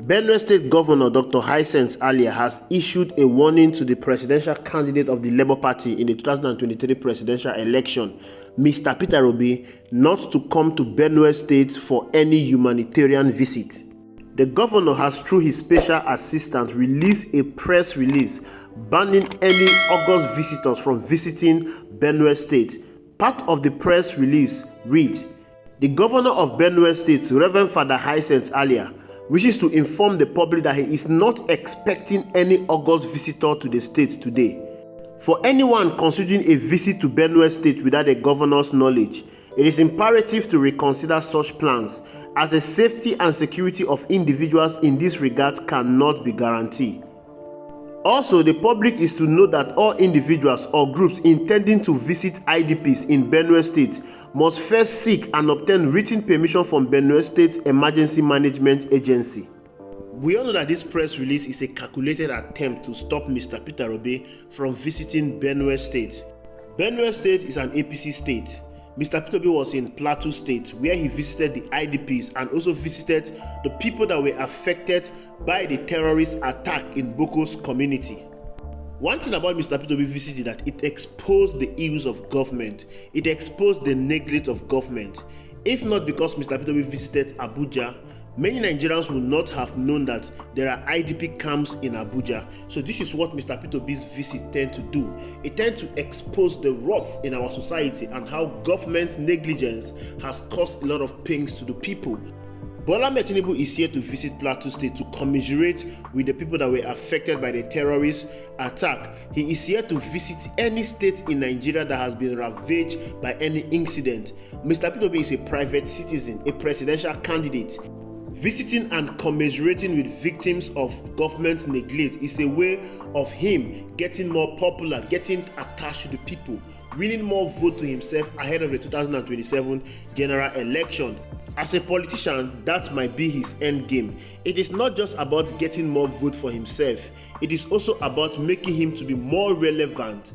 Benue State Governor Dr. Alia has issued a warning to the presidential candidate of the Labour Party in the 2023 presidential election, Mr. Peter Obi, not to come to Benue State for any humanitarian visit. The governor has, through his special assistant, released a press release banning any August visitors from visiting Benue State. Part of the press release reads, "The governor of Benue State, Reverend Father Alia, wishes to inform the public that he is not expecting any August visitor to the state today. For anyone considering a visit to Benue State without the governor's knowledge, it is imperative to reconsider such plans, as the safety and security of individuals in this regard cannot be guaranteed. Also, the public is to know that all individuals or groups intending to visit IDPs in Benue State must first seek and obtain written permission from Benue State Emergency Management Agency." We all know that this press release is a calculated attempt to stop Mr. Peter Obi from visiting Benue State. Benue State is an APC state. Mr. Peter Obi was in Plateau State, where he visited the IDPs and also visited the people that were affected by the terrorist attack in Boko's community. One thing about Mr. Peter Obi's visit is that it exposed the ills of government. It exposed the neglect of government. If not because Mr. Peter Obi visited Abuja, many Nigerians would not have known that there are IDP camps in Abuja. So this is what Mr. Peter Obi's visit tend to do. It tends to expose the wrath in our society and how government negligence has caused a lot of pains to the people. Bola Tinubu is here to visit Plateau State to commiserate with the people that were affected by the terrorist attack. He is here to visit any state in Nigeria that has been ravaged by any incident. Mr. Peter Obi is a private citizen, a presidential candidate. Visiting and commiserating with victims of government neglect is a way of him getting more popular, getting attached to the people, winning more vote to himself ahead of the 2027 general election. As a politician, that might be his end game. It is not just about getting more vote for himself, it is also about making him to be more relevant.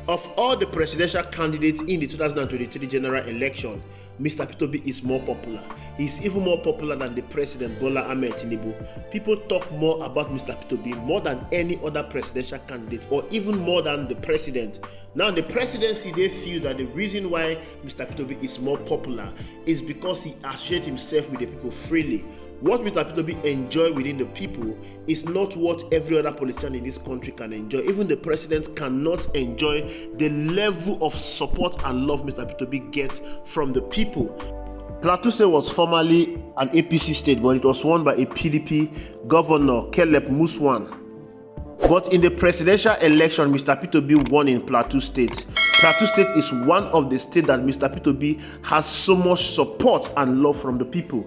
Of all the presidential candidates in the 2023 general election, Mr. Peter Obi is more popular. He is even more popular than the president, Bola Tinubu. People talk more about Mr. Peter Obi more than any other presidential candidate, or even more than the president. Now, the presidency, they feel that the reason why Mr. Peter Obi is more popular is because he associates himself with the people freely. What Mr. Peter Obi enjoys within the people is not what every other politician in this country can enjoy. Even the president cannot enjoy the level of support and love Mr. Peter Obi gets from the people. Plateau State was formerly an APC state, but it was won by a PDP governor, Caleb Muswan. But in the presidential election, Mr. Peter Obi won in Plateau State. Plateau State is one of the states that Mr. Peter Obi has so much support and love from the people.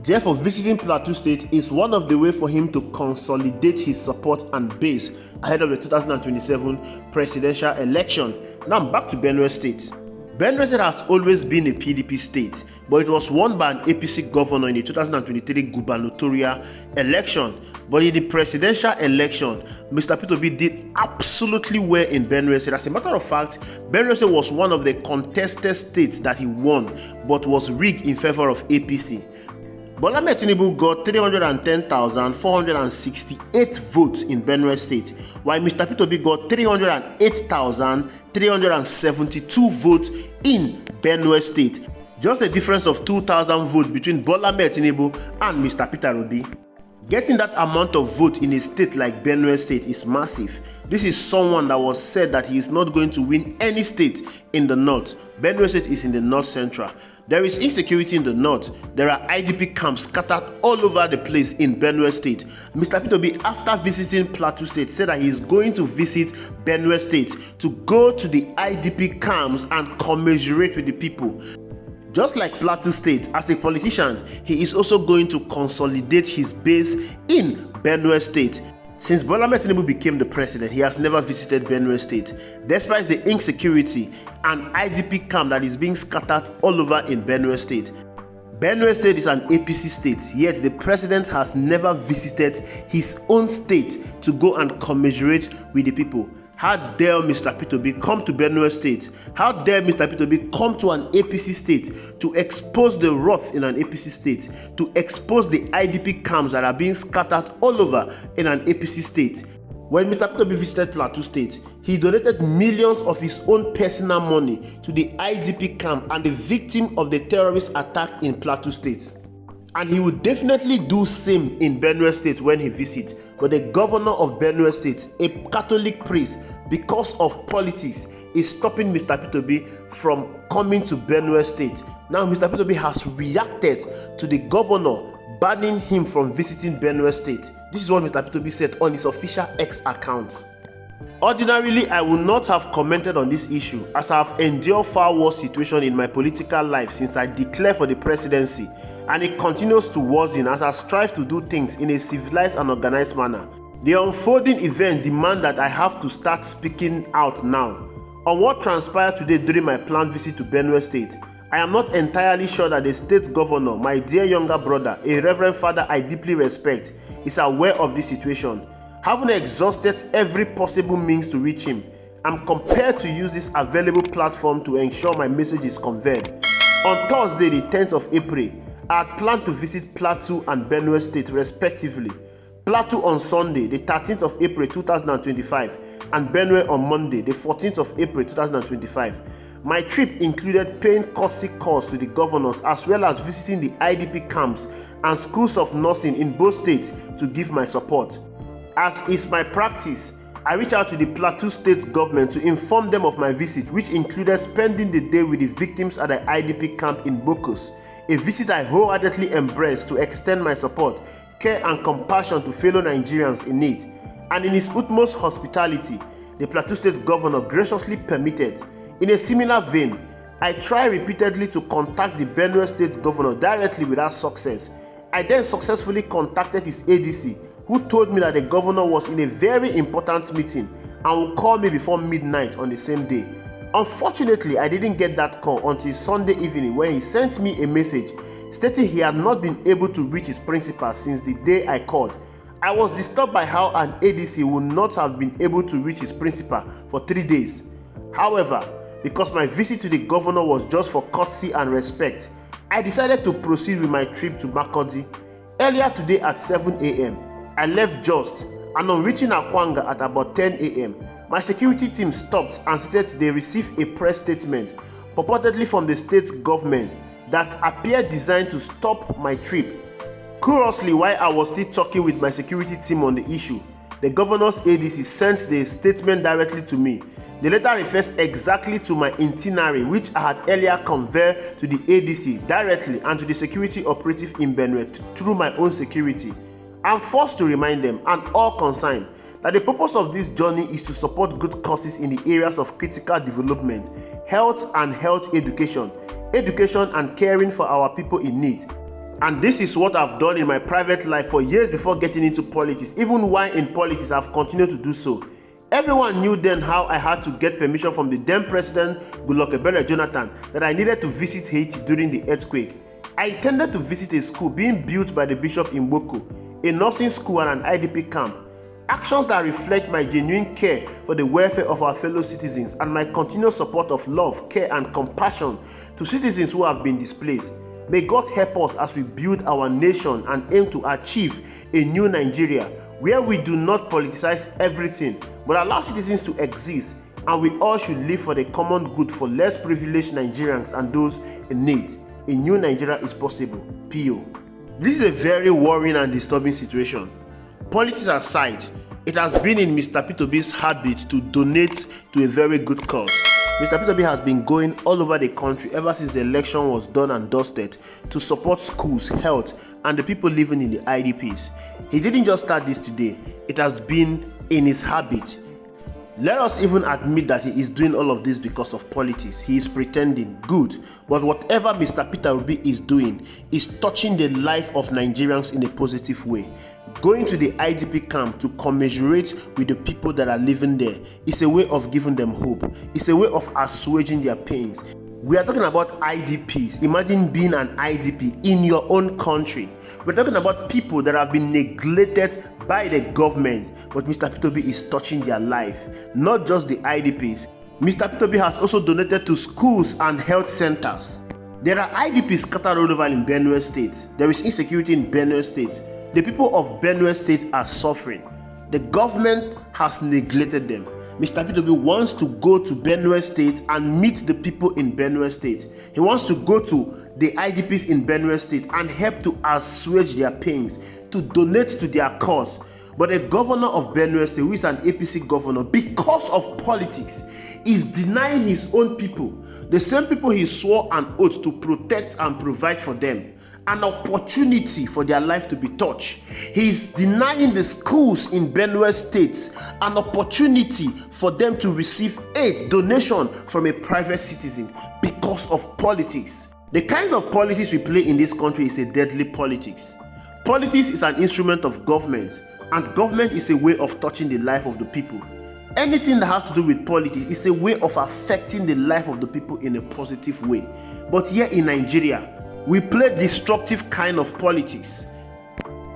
Therefore, visiting Plateau State is one of the ways for him to consolidate his support and base ahead of the 2027 presidential election. Now back to Benue State. Benue State has always been a PDP state, but it was won by an APC governor in the 2023 gubernatorial election. But in the presidential election, Mr. Peter Obi did absolutely well in Benue State. As a matter of fact, Benue State was one of the contested states that he won, but was rigged in favor of APC. Bola Tinubu got 310,468 votes in Benue State, while Mr. Peter Obi got 308,372 votes in Benue State. Just a difference of 2,000 votes between Bola Tinubu and Mr. Peter Obi. Getting that amount of vote in a state like Benue State is massive. This is someone that was said that he is not going to win any state in the north. Benue State is in the north central. There is insecurity in the north. There are IDP camps scattered all over the place in Benue State. Mr. Peter Obi, after visiting Plateau State, said that he is going to visit Benue State to go to the IDP camps and commiserate with the people. Just like Plateau State, as a politician, he is also going to consolidate his base in Benue State. Since Bola Tinubu became the president, he has never visited Benue State, despite the insecurity and IDP camp that is being scattered all over in Benue State. Benue State is an APC state, yet the president has never visited his own state to go and commiserate with the people. How dare Mr. P2B come to Benue State? How dare Mr. P2B come to an APC state to expose the wrath in an APC state, to expose the IDP camps that are being scattered all over in an APC state? When Mr. P2B visited Plateau State, he donated millions of his own personal money to the IDP camp and the victim of the terrorist attack in Plateau State. And he would definitely do same in Benue State when he visits. But the governor of Benue State, a Catholic priest, because of politics, is stopping Mr. P2B from coming to Benue State. Now Mr. P2B has reacted to the governor banning him from visiting Benue State. This is what Mr. P2B said on his official X account. Ordinarily, I would not have commented on this issue as I have endured far worse situation in my political life since I declared for the presidency, and it continues to worsen as I strive to do things in a civilized and organized manner. The unfolding event demand that I have to start speaking out now. On what transpired today during my planned visit to Benue State, I am not entirely sure that the state governor, my dear younger brother, a reverend father I deeply respect, is aware of this situation. Having exhausted every possible means to reach him, I'm compelled to use this available platform to ensure my message is conveyed. On Thursday, the 10th of April, I had planned to visit Plateau and Benue State respectively. Plateau on Sunday, the 13th of April 2025, and Benue on Monday, the 14th of April 2025. My trip included paying courtesy calls to the governors as well as visiting the IDP camps and schools of nursing in both states to give my support. As is my practice, I reached out to the Plateau State government to inform them of my visit, which included spending the day with the victims at the IDP camp in Bokos, a visit I wholeheartedly embraced to extend my support, care and compassion to fellow Nigerians in need. And in his utmost hospitality, the Plateau State governor graciously permitted. In a similar vein, I tried repeatedly to contact the Benue State governor directly without success. I then successfully contacted his ADC, who told me that the governor was in a very important meeting and would call me before midnight on the same day. Unfortunately, I didn't get that call until Sunday evening when he sent me a message stating he had not been able to reach his principal since the day I called. I was disturbed by how an ADC would not have been able to reach his principal for 3 days. However, because my visit to the governor was just for courtesy and respect, I decided to proceed with my trip to Makurdi. Earlier today at 7 a.m., I left Just, and on reaching Akwanga at about 10 a.m., my security team stopped and stated they received a press statement, purportedly from the state government, that appeared designed to stop my trip. Curiously, while I was still talking with my security team on the issue, the governor's ADC sent the statement directly to me. The letter refers exactly to my itinerary, which I had earlier conveyed to the ADC directly and to the security operative in Benue through my own security. I'm forced to remind them and all concerned that the purpose of this journey is to support good causes in the areas of critical development, health and health education, education and caring for our people in need. And this is what I've done in my private life for years before getting into politics. Even while in politics, I've continued to do so. Everyone knew then how I had to get permission from the then President Goodluck Jonathan that I needed to visit Haiti during the earthquake. I intended to visit a school being built by the bishop in Boko, a nursing school and an IDP camp. Actions that reflect my genuine care for the welfare of our fellow citizens and my continued support of love, care and compassion to citizens who have been displaced. May God help us as we build our nation and aim to achieve a new Nigeria where we do not politicize everything but allow citizens to exist, and we all should live for the common good for less privileged Nigerians and those in need. A new Nigeria is possible. P.O. This is a very worrying and disturbing situation. Politics aside, it has been in Mr. P2B's habit to donate to a very good cause. Mr. P2B has been going all over the country ever since the election was done and dusted to support schools, health, and the people living in the IDPs. He didn't just start this today, it has been in his habit. Let us even admit that he is doing all of this because of politics. He is pretending, good, but whatever Mr. Peter Obi is doing is touching the life of Nigerians in a positive way. Going to the IDP camp to commiserate with the people that are living there is a way of giving them hope. It's a way of assuaging their pains. We are talking about IDPs. Imagine being an IDP in your own country. We're talking about people that have been neglected by the government, but Mr. Peter Obi is touching their life, not just the IDPs. Mr. Peter Obi has also donated to schools and health centers. There are IDPs scattered all over in Benue State. There is insecurity in Benue State. The people of Benue State are suffering. The government has neglected them. Mr. Peter Obi wants to go to Benue State and meet the people in Benue State. He wants to go to the IDPs in Benue State and help to assuage their pains, to donate to their cause. But the governor of Benue State, who is an APC governor, because of politics, is denying his own people, the same people he swore an oath to protect and provide for them, an opportunity for their life to be touched. He is denying the schools in Benue State an opportunity for them to receive aid, donation from a private citizen because of politics. The kind of politics we play in this country is a deadly politics. Politics is an instrument of government, and government is a way of touching the life of the people. Anything that has to do with politics is a way of affecting the life of the people in a positive way. But here in Nigeria, we play destructive kind of politics.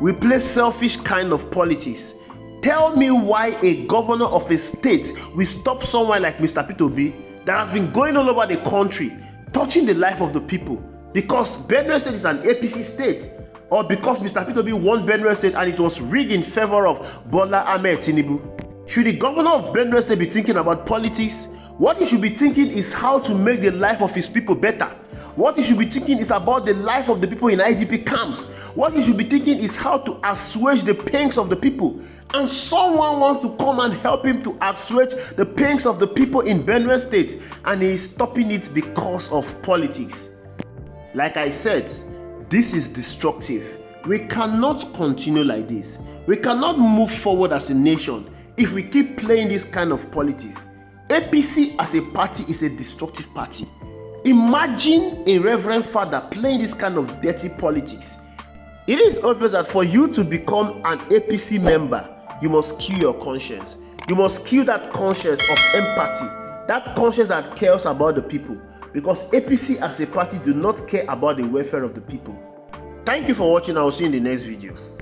We play selfish kind of politics. Tell me why a governor of a state will stop someone like Mr. Peter Obi that has been going all over the country, touching the life of the people, because Benue State is an APC state, or because Mr. Peter Obi won Benue State and it was rigged in favor of Bola Ahmed Tinubu. Should the governor of Benue State be thinking about politics? What he should be thinking is how to make the life of his people better. What he should be thinking is about the life of the people in IDP camps. What he should be thinking is how to assuage the pains of the people. And someone wants to come and help him to assuage the pains of the people in Benue State, and he is stopping it because of politics. Like I said, this is destructive. We cannot continue like this. We cannot move forward as a nation if we keep playing this kind of politics. APC as a party is a destructive party. Imagine a reverend father playing this kind of dirty politics. It is obvious that for you to become an APC member, you must kill your conscience. You must kill that conscience of empathy, that conscience that cares about the people, because APC as a party do not care about the welfare of the people. Thank you for watching. I will see you in the next video.